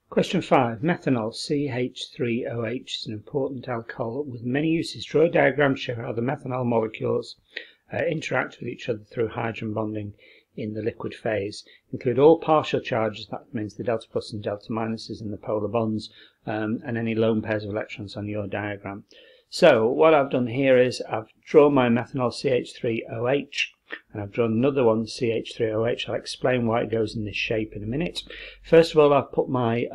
Question 5. Methanol CH3OH is an important alcohol with many uses. Draw a diagram to show how the methanol molecules interact with each other through hydrogen bonding in the liquid phase. Include all partial charges, that means the delta plus and delta minuses in the polar bonds, and any lone pairs of electrons on your diagram. So what I've done here is I've drawn my methanol CH3OH, and I've drawn another one, CH3OH. I'll explain why it goes in this shape in a minute. First of all, I've put my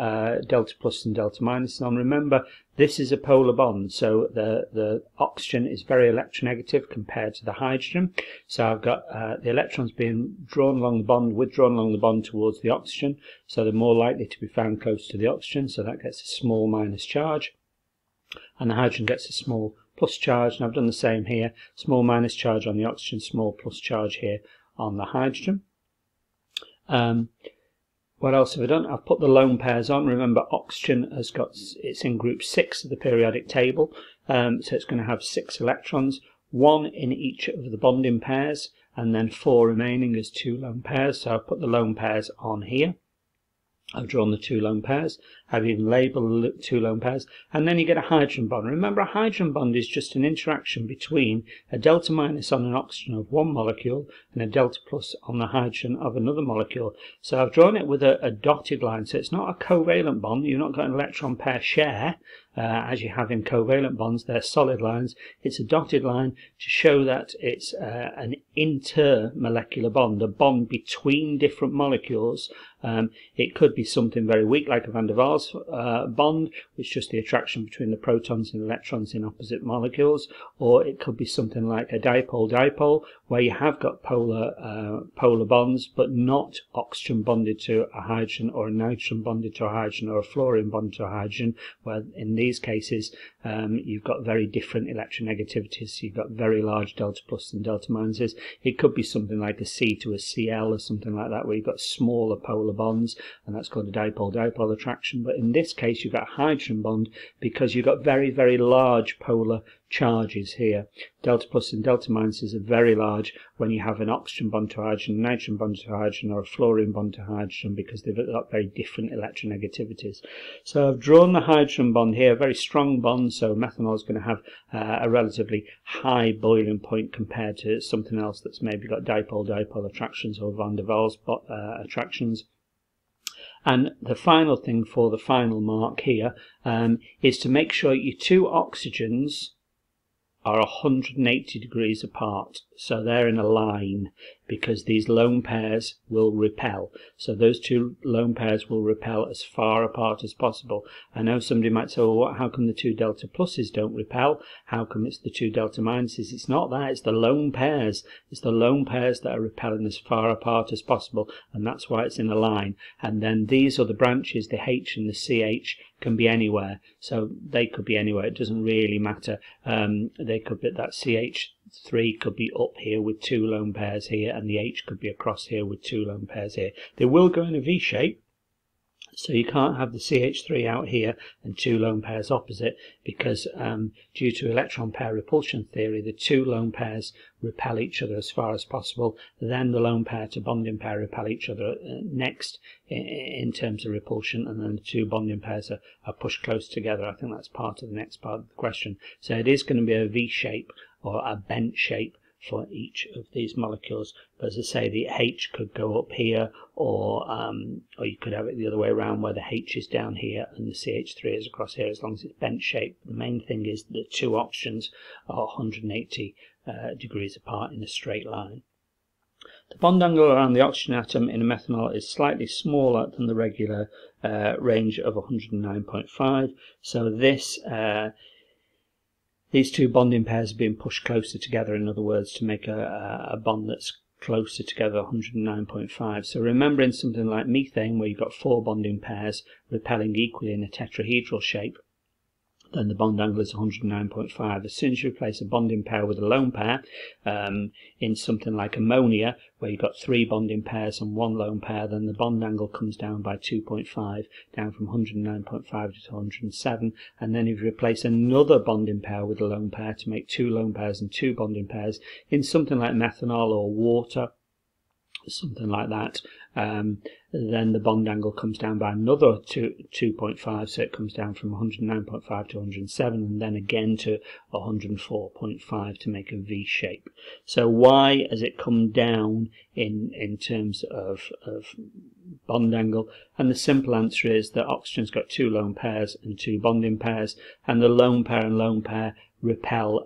delta plus and delta minus on. Remember, this is a polar bond, so the oxygen is very electronegative compared to the hydrogen. So I've got the electrons being drawn along the bond, withdrawn along the bond towards the oxygen, so they're more likely to be found close to the oxygen, so that gets a small minus charge, and the hydrogen gets a small plus charge. And I've done the same here, small minus charge on the oxygen, small plus charge here on the hydrogen. What else have I done? I've put the lone pairs on. Remember, oxygen it's in group 6 of the periodic table, so it's going to have 6 electrons, 1 in each of the bonding pairs, and then 4 remaining as 2 lone pairs. So I've put the lone pairs on here. I've drawn the 2 lone pairs. I've even labelled the 2 lone pairs, and then you get a hydrogen bond. Remember, a hydrogen bond is just an interaction between a delta minus on an oxygen of one molecule and a delta plus on the hydrogen of another molecule. So I've drawn it with a dotted line, so it's not a covalent bond. You've not got an electron pair share as you have in covalent bonds. They're solid lines. It's a dotted line to show that it's an intermolecular bond, a bond between different molecules. It could be something very weak like a van der Waals bond, which is just the attraction between the protons and electrons in opposite molecules, or it could be something like a dipole-dipole, where you have got polar bonds but not oxygen bonded to a hydrogen, or a nitrogen bonded to a hydrogen, or a fluorine bonded to a hydrogen, where in these cases you've got very different electronegativities. You've got very large delta plus and delta minuses. It could be something like a C to a Cl or something like that, where you've got smaller polar bonds, and that's called a dipole-dipole attraction. But in this case you've got a hydrogen bond because you've got very, very large polar charges here. Delta plus and delta minuses are very large when you have an oxygen bond to hydrogen, a nitrogen bond to hydrogen, or a fluorine bond to hydrogen, because they've got very different electronegativities. So I've drawn the hydrogen bond here, a very strong bond, so methanol is going to have a relatively high boiling point compared to something else that's maybe got dipole-dipole attractions or van der Waals attractions. And the final thing for the final mark here is to make sure your 2 oxygens are 180 degrees apart, so they're in a line, because these lone pairs will repel. So those 2 lone pairs will repel as far apart as possible. I know somebody might say, well, how come the 2 delta pluses don't repel? How come it's the 2 delta minuses? It's not that, it's the lone pairs. It's the lone pairs that are repelling as far apart as possible, and that's why it's in a line. And then these other branches, the H and the CH, can be anywhere. So they could be anywhere, it doesn't really matter. They could be, that CH3 could be up here with 2 lone pairs here, and the H could be across here with 2 lone pairs here. They will go in a V shape, so you can't have the CH3 out here and 2 lone pairs opposite, because due to electron pair repulsion theory, the 2 lone pairs repel each other as far as possible, then the lone pair to bonding pair repel each other next in terms of repulsion, and then the 2 bonding pairs are pushed close together. I think that's part of the next part of the question. So it is going to be a V shape or a bent shape for each of these molecules. But as I say, the H could go up here, or you could have it the other way around, where the H is down here and the CH3 is across here, as long as it's bent shape. The main thing is that 2 oxygens are 180 degrees apart in a straight line. The bond angle around the oxygen atom in a methanol is slightly smaller than the regular range of 109.5. So these 2 bonding pairs are being pushed closer together, in other words, to make a bond that's closer together, 109.5. So remembering something like methane, where you've got 4 bonding pairs repelling equally in a tetrahedral shape, then the bond angle is 109.5. As soon as you replace a bonding pair with a lone pair, in something like ammonia, where you've got 3 bonding pairs and 1 lone pair, then the bond angle comes down by 2.5, down from 109.5 to 107. And then if you replace another bonding pair with a lone pair to make 2 lone pairs and 2 bonding pairs, in something like methanol or water, something like that, then the bond angle comes down by another 2.5, so it comes down from 109.5 to 107, and then again to 104.5 to make a V shape. So why has it come down in terms of bond angle? And the simple answer is that oxygen's got 2 lone pairs and 2 bonding pairs, and the lone pair and lone pair repel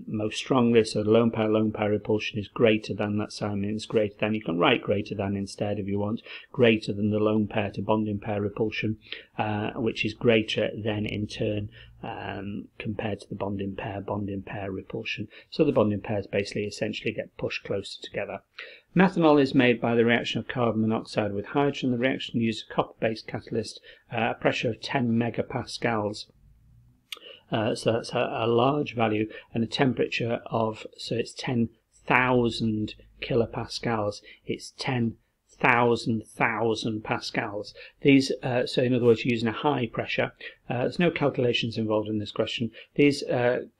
most strongly, so the lone pair repulsion is greater than. That sign means greater than. You can write greater than instead if you want, greater than the lone pair to bonding pair repulsion, which is greater than in turn compared to the bonding pair repulsion. So the bonding pairs basically essentially get pushed closer together. Methanol is made by the reaction of carbon monoxide with hydrogen. The reaction uses a copper-based catalyst, a pressure of 10 megapascals. So that's a large value, and a temperature of, so it's 10,000 kilopascals. It's 10,000 pascals. These, so in other words, using a high pressure. There's no calculations involved in this question. These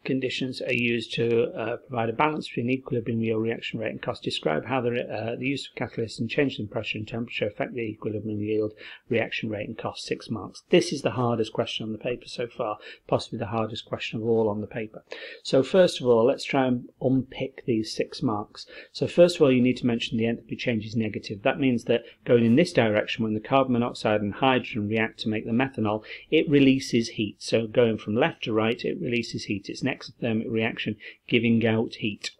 conditions are used to provide a balance between equilibrium yield, reaction rate and cost. Describe how the use of catalysts and changes in pressure and temperature affect the equilibrium yield, reaction rate and cost. 6 marks. This is the hardest question on the paper so far, possibly the hardest question of all on the paper. So first of all, let's try and unpick these 6 marks. So first of all, you need to mention the enthalpy change is negative. That means that going in this direction, when the carbon monoxide and hydrogen react to make the methanol, it releases heat. So going from left to right, it releases heat. It's an exothermic reaction, giving out heat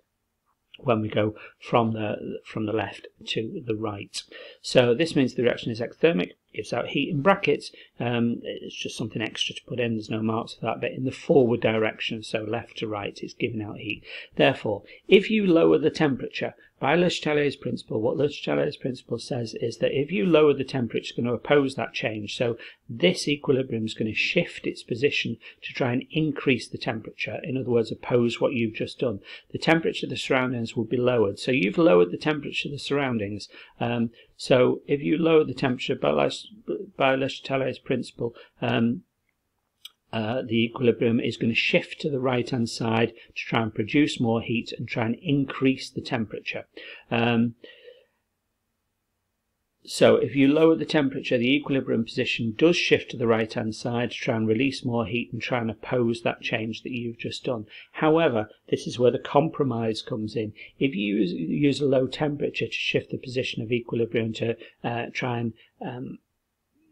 when we go from the left to the right. So this means the reaction is exothermic, gives out heat. In brackets, it's just something extra to put in. There's no marks for that, but in the forward direction, so left to right, it's giving out heat. Therefore, if you lower the temperature, by Le Chatelier's principle, what Le Chatelier's principle says is that if you lower the temperature, it's going to oppose that change. So this equilibrium is going to shift its position to try and increase the temperature. In other words, oppose what you've just done. The temperature of the surroundings will be lowered. So you've lowered the temperature of the surroundings. So if you lower the temperature by Le Chatelier's principle, the equilibrium is going to shift to the right hand side to try and produce more heat and try and increase the temperature. So if you lower the temperature, the equilibrium position does shift to the right hand side to try and release more heat and try and oppose that change that you've just done. However, this is where the compromise comes in. If you use a low temperature to shift the position of equilibrium to try and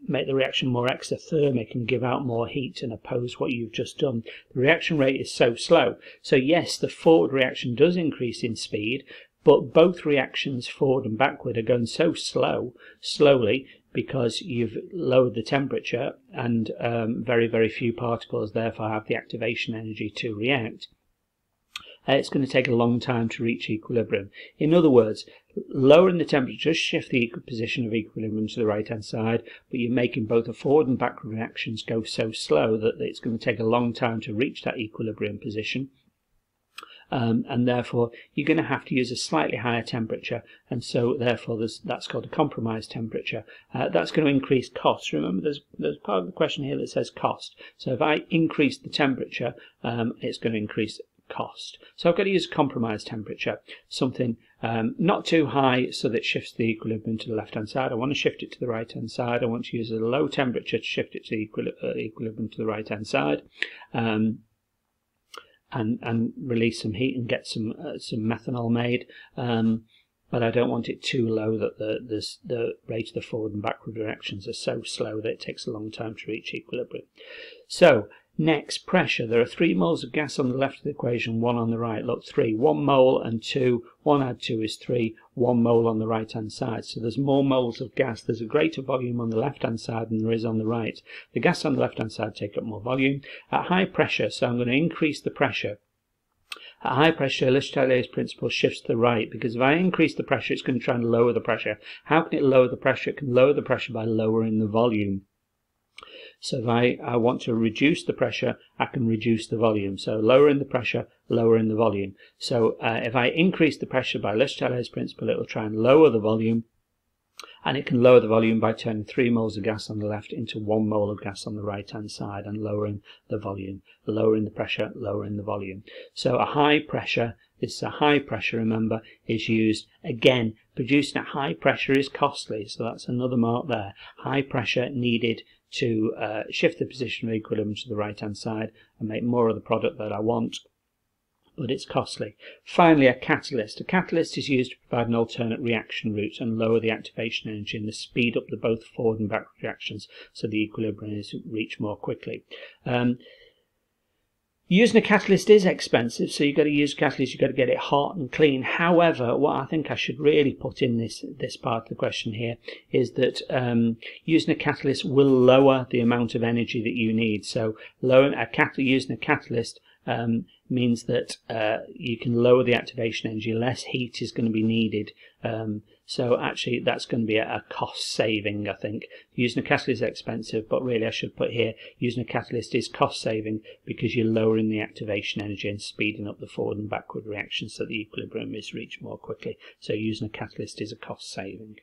make the reaction more exothermic and give out more heat and oppose what you've just done, the reaction rate is so slow. So yes, the forward reaction does increase in speed, but both reactions forward and backward are going so slowly because you've lowered the temperature, and very, very few particles therefore have the activation energy to react. It's going to take a long time to reach equilibrium. In other words, lowering the temperature just shift the position of equilibrium to the right hand side, but you're making both the forward and backward reactions go so slow that it's going to take a long time to reach that equilibrium position. And therefore you're going to have to use a slightly higher temperature, and so therefore that's called a compromise temperature. That's going to increase cost. Remember, there's part of the question here that says cost. So if I increase the temperature, it's going to increase cost. So I've got to use a compromise temperature, something not too high so that it shifts the equilibrium to the left hand side. I want to shift it to the right hand side. I want to use a low temperature to shift it to the equilibrium to the right hand side. And release some heat and get some methanol made, but I don't want it too low that the rate of the forward and backward reactions are so slow that it takes a long time to reach equilibrium. So next, pressure. There are 3 moles of gas on the left of the equation, 1 on the right. Look, 3. 1 mole and 2. 1 add 2 is 3. 1 mole on the right hand side. So there's more moles of gas. There's a greater volume on the left hand side than there is on the right. The gas on the left hand side take up more volume at high pressure, so I'm going to increase the pressure. At high pressure, Le Chatelier's principle shifts to the right, because if I increase the pressure, it's going to try and lower the pressure. How can it lower the pressure? It can lower the pressure by lowering the volume. So if I want to reduce the pressure, I can reduce the volume. So lowering the pressure, lowering the volume. So if I increase the pressure by Le Chatelier's principle, it will try and lower the volume. And it can lower the volume by turning 3 moles of gas on the left into 1 mole of gas on the right hand side and lowering the volume, lowering the pressure, lowering the volume. So a high pressure, this is a high pressure, remember, is used. Again, producing at high pressure is costly, so that's another mark there. High pressure needed to shift the position of equilibrium to the right hand side and make more of the product that I want, but it's costly. Finally, a catalyst. A catalyst is used to provide an alternate reaction route and lower the activation energy and to speed up the both forward and backward reactions so the equilibrium is reached more quickly. Using a catalyst is expensive, so you've got to use a catalyst, you've got to get it hot and clean. However, what I think I should really put in this part of the question here is that using a catalyst will lower the amount of energy that you need. So using a catalyst means that you can lower the activation energy, less heat is going to be needed. So actually that's going to be a cost saving, I think. Using a catalyst is expensive, but really I should put here, using a catalyst is cost saving because you're lowering the activation energy and speeding up the forward and backward reactions so the equilibrium is reached more quickly. So using a catalyst is a cost saving.